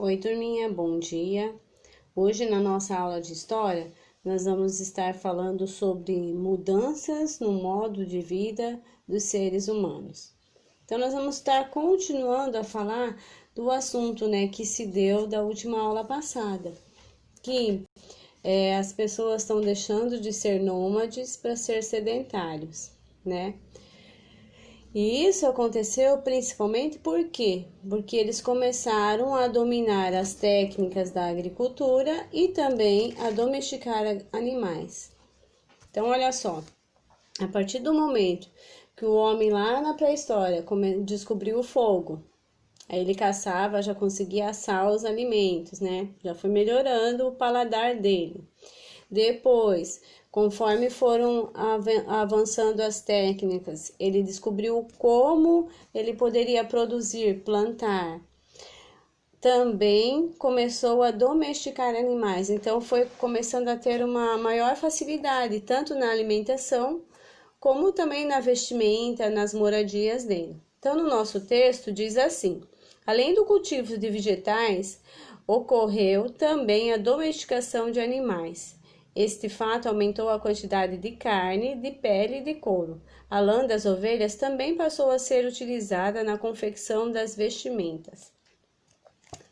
Oi, turminha, bom dia. Hoje, na nossa aula de história, nós vamos estar falando sobre mudanças no modo de vida dos seres humanos. Então, nós vamos estar continuando a falar do assunto, que se deu da última aula passada, que as pessoas estão deixando de ser nômades para ser sedentários, né? E isso aconteceu principalmente por quê? Porque eles começaram a dominar as técnicas da agricultura e também a domesticar animais. Então, olha só, a partir do momento que o homem lá na pré-história descobriu o fogo, aí ele caçava, já conseguia assar os alimentos, né? Já foi melhorando o paladar dele. Depois, conforme foram avançando as técnicas, ele descobriu como ele poderia produzir, plantar. Também começou a domesticar animais, então foi começando a ter uma maior facilidade, tanto na alimentação, como também na vestimenta, nas moradias dele. Então, no nosso texto diz assim: além do cultivo de vegetais, ocorreu também a domesticação de animais. Este fato aumentou a quantidade de carne, de pele e de couro. A lã das ovelhas também passou a ser utilizada na confecção das vestimentas.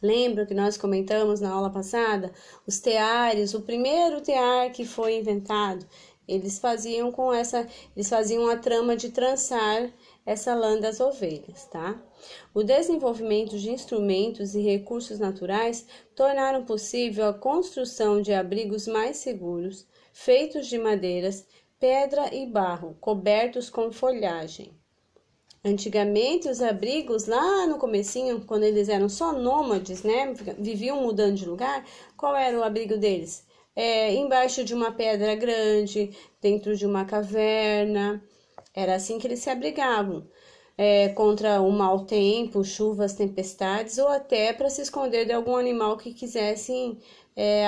Lembra que nós comentamos na aula passada? Os teares, o primeiro tear que foi inventado, eles faziam a trama de trançar essa lã das ovelhas, tá? O desenvolvimento de instrumentos e recursos naturais tornaram possível a construção de abrigos mais seguros, feitos de madeiras, pedra e barro, cobertos com folhagem. Antigamente, os abrigos, lá no comecinho, quando eles eram só nômades, né, viviam mudando de lugar, qual era o abrigo deles? Embaixo de uma pedra grande, dentro de uma caverna. Era assim que eles se abrigavam, contra o mau tempo, chuvas, tempestades, ou até para se esconder de algum animal que quisessem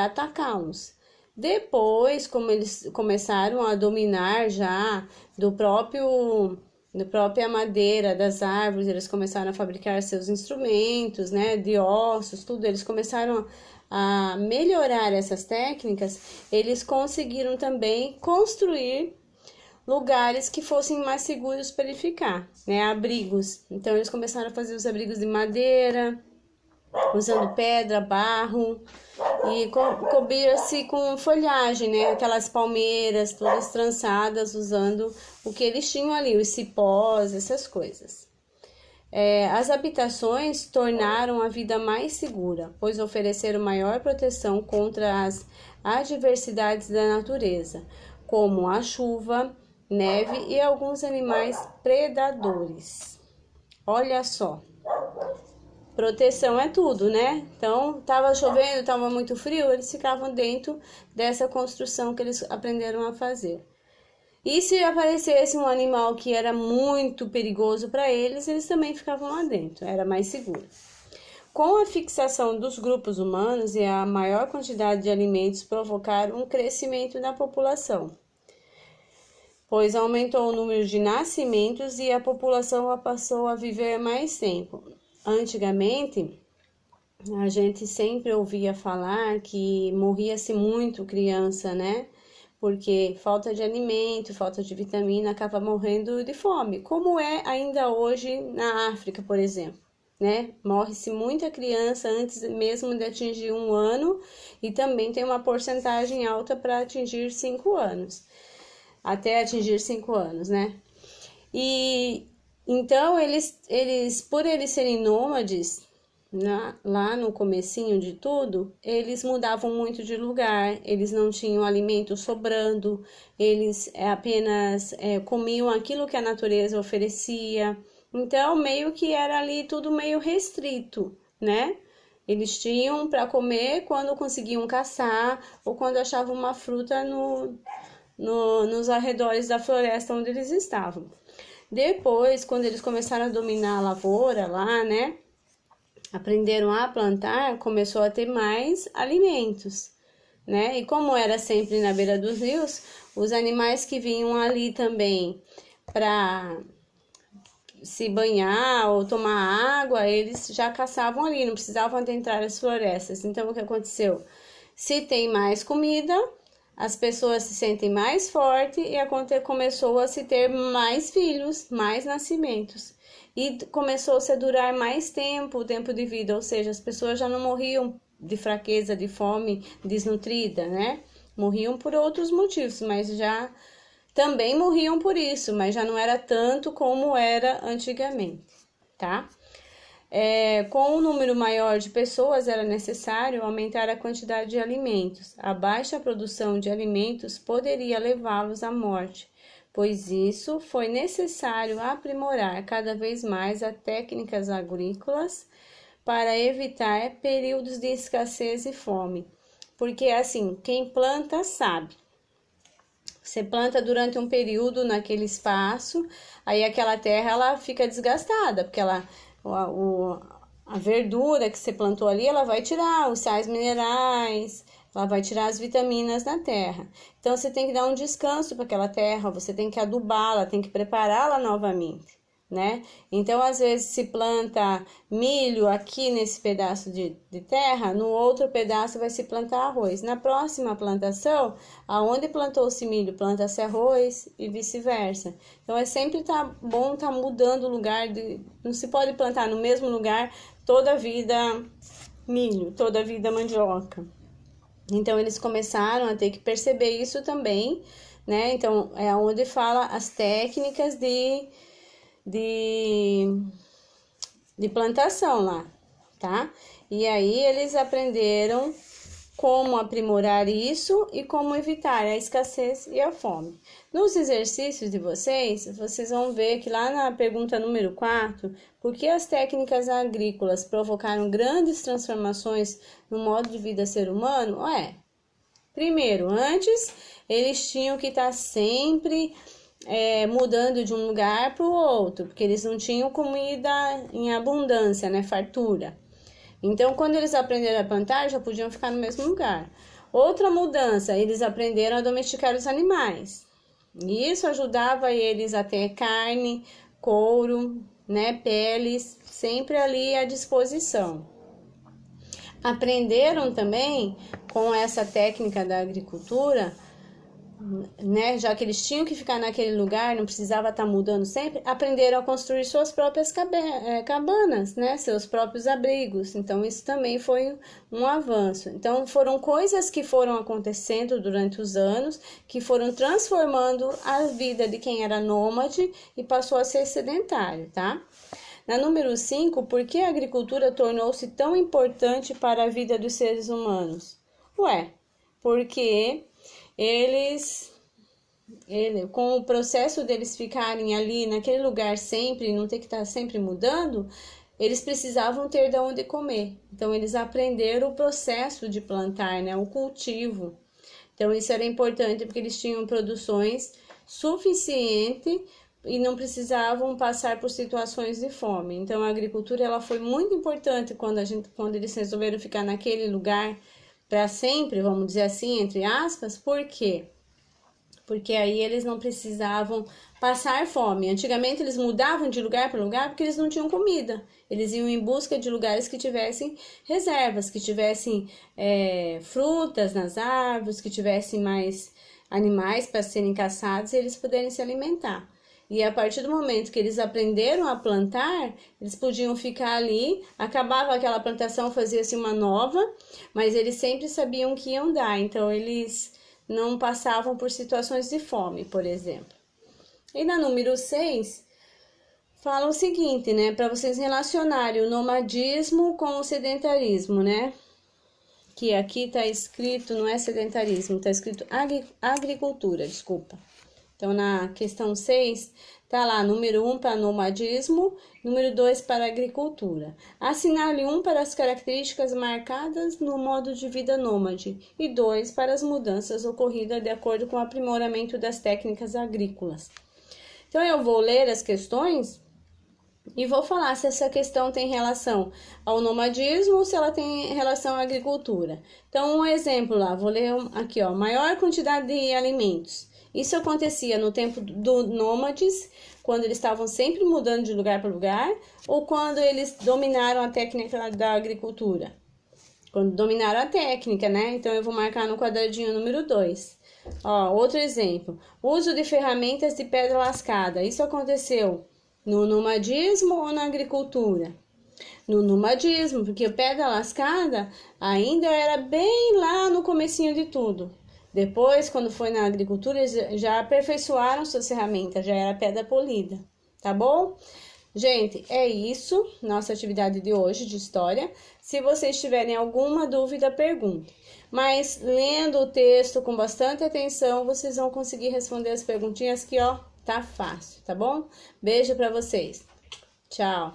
atacá-los. Depois, como eles começaram a dominar já da própria madeira das árvores, eles começaram a fabricar seus instrumentos, né, de ossos, tudo, eles começaram a melhorar essas técnicas, eles conseguiram também construir lugares que fossem mais seguros para ele ficar, né, abrigos. Então, eles começaram a fazer os abrigos de madeira, usando pedra, barro, e cobrir-se com folhagem, né, aquelas palmeiras todas trançadas, usando o que eles tinham ali, os cipós, essas coisas. As habitações tornaram a vida mais segura, pois ofereceram maior proteção contra as adversidades da natureza, como a chuva, neve e alguns animais predadores. Olha só, proteção é tudo, né? Então, tava chovendo, tava muito frio, eles ficavam dentro dessa construção que eles aprenderam a fazer. E se aparecesse um animal que era muito perigoso para eles, eles também ficavam lá dentro, era mais seguro. Com a fixação dos grupos humanos e a maior quantidade de alimentos provocaram um crescimento da população, pois aumentou o número de nascimentos e a população passou a viver mais tempo. Antigamente, a gente sempre ouvia falar que morria-se muito criança, né? Porque falta de alimento, falta de vitamina, acaba morrendo de fome, como é ainda hoje na África, por exemplo, né? Morre-se muita criança antes mesmo de atingir 1 ano e também tem uma porcentagem alta para atingir 5 anos, até atingir 5 anos, né? E então por eles serem nômades, lá no comecinho de tudo, eles mudavam muito de lugar, eles não tinham alimento sobrando, eles apenas comiam aquilo que a natureza oferecia. Então, meio que era ali tudo meio restrito, né? Eles tinham para comer quando conseguiam caçar ou quando achavam uma fruta nos arredores da floresta onde eles estavam. Depois, quando eles começaram a dominar a lavoura lá, né? Aprenderam a plantar, começou a ter mais alimentos, né? E como era sempre na beira dos rios, os animais que vinham ali também se banhar ou tomar água, eles já caçavam ali, não precisavam adentrar as florestas. Então, o que aconteceu? Se tem mais comida, as pessoas se sentem mais fortes e começou a se ter mais filhos, mais nascimentos. E começou-se a durar mais tempo, o tempo de vida, ou seja, as pessoas já não morriam de fraqueza, de fome, desnutrida, né? Morriam por outros motivos, mas já também morriam por isso, mas já não era tanto como era antigamente, tá? Com um número maior de pessoas, era necessário aumentar a quantidade de alimentos. A baixa produção de alimentos poderia levá-los à morte, pois isso foi necessário aprimorar cada vez mais as técnicas agrícolas para evitar períodos de escassez e fome. Porque, assim, quem planta sabe. Você planta durante um período naquele espaço, aí aquela terra ela fica desgastada, porque a verdura que você plantou ali, ela vai tirar os sais minerais, ela vai tirar as vitaminas da terra. Então, você tem que dar um descanso para aquela terra, você tem que adubá-la, tem que prepará-la novamente, né? Então, às vezes, se planta milho aqui nesse pedaço de terra, no outro pedaço vai se plantar arroz. Na próxima plantação, aonde plantou-se milho, planta-se arroz e vice-versa. Então, sempre bom tá mudando o lugar, não se pode plantar no mesmo lugar toda a vida milho, toda a vida mandioca. Então, eles começaram a ter que perceber isso também, né? Então, é onde fala as técnicas de plantação lá, tá? E aí eles aprenderam como aprimorar isso e como evitar a escassez e a fome. Nos exercícios de vocês vão ver que lá na pergunta número 4, por que as técnicas agrícolas provocaram grandes transformações no modo de vida ser humano? Primeiro, antes eles tinham que estar sempre mudando de um lugar para o outro, porque eles não tinham comida em abundância, né, fartura. Então, quando eles aprenderam a plantar, já podiam ficar no mesmo lugar. Outra mudança, eles aprenderam a domesticar os animais. E isso ajudava eles a ter carne, couro, né, peles, sempre ali à disposição. Aprenderam também com essa técnica da agricultura, né, já que eles tinham que ficar naquele lugar, não precisava estar mudando sempre, aprenderam a construir suas próprias cabanas, né, seus próprios abrigos. Então, isso também foi um avanço. Então, foram coisas que foram acontecendo durante os anos, que foram transformando a vida de quem era nômade e passou a ser sedentário, tá? Na número 5, por que a agricultura tornou-se tão importante para a vida dos seres humanos? Porque com o processo deles ficarem ali naquele lugar sempre, não ter que estar sempre mudando, eles precisavam ter de onde comer. Então, eles aprenderam o processo de plantar, né, o cultivo. Então, isso era importante porque eles tinham produções suficientes e não precisavam passar por situações de fome. Então, a agricultura ela foi muito importante quando eles resolveram ficar naquele lugar para sempre, vamos dizer assim, entre aspas. Por quê? Porque aí eles não precisavam passar fome. Antigamente eles mudavam de lugar para lugar porque eles não tinham comida. Eles iam em busca de lugares que tivessem reservas, que tivessem frutas nas árvores, que tivessem mais animais para serem caçados e eles puderem se alimentar. E a partir do momento que eles aprenderam a plantar, eles podiam ficar ali, acabava aquela plantação, fazia-se uma nova, mas eles sempre sabiam que iam dar, então eles não passavam por situações de fome, por exemplo. E na número 6, fala o seguinte, né, para vocês relacionarem o nomadismo com o sedentarismo, né, que aqui está escrito, não é sedentarismo, está escrito agricultura, desculpa. Então, na questão 6, tá lá, número 1 para nomadismo, número 2 para agricultura. Assinale 1 para as características marcadas no modo de vida nômade e 2 para as mudanças ocorridas de acordo com o aprimoramento das técnicas agrícolas. Então, eu vou ler as questões e vou falar se essa questão tem relação ao nomadismo ou se ela tem relação à agricultura. Então, um exemplo lá, vou ler aqui, maior quantidade de alimentos. Isso acontecia no tempo do nômades, quando eles estavam sempre mudando de lugar para lugar, ou quando eles dominaram a técnica da agricultura? Quando dominaram a técnica, né? Então, eu vou marcar no quadradinho número 2. Ó, outro exemplo. Uso de ferramentas de pedra lascada. Isso aconteceu no nomadismo ou na agricultura? No nomadismo, porque o pedra lascada ainda era bem lá no comecinho de tudo. Depois, quando foi na agricultura, eles já aperfeiçoaram suas ferramentas, já era pedra polida, tá bom? Gente, é isso, nossa atividade de hoje de história. Se vocês tiverem alguma dúvida, perguntem. Mas lendo o texto com bastante atenção, vocês vão conseguir responder as perguntinhas que, ó, tá fácil, tá bom? Beijo pra vocês. Tchau.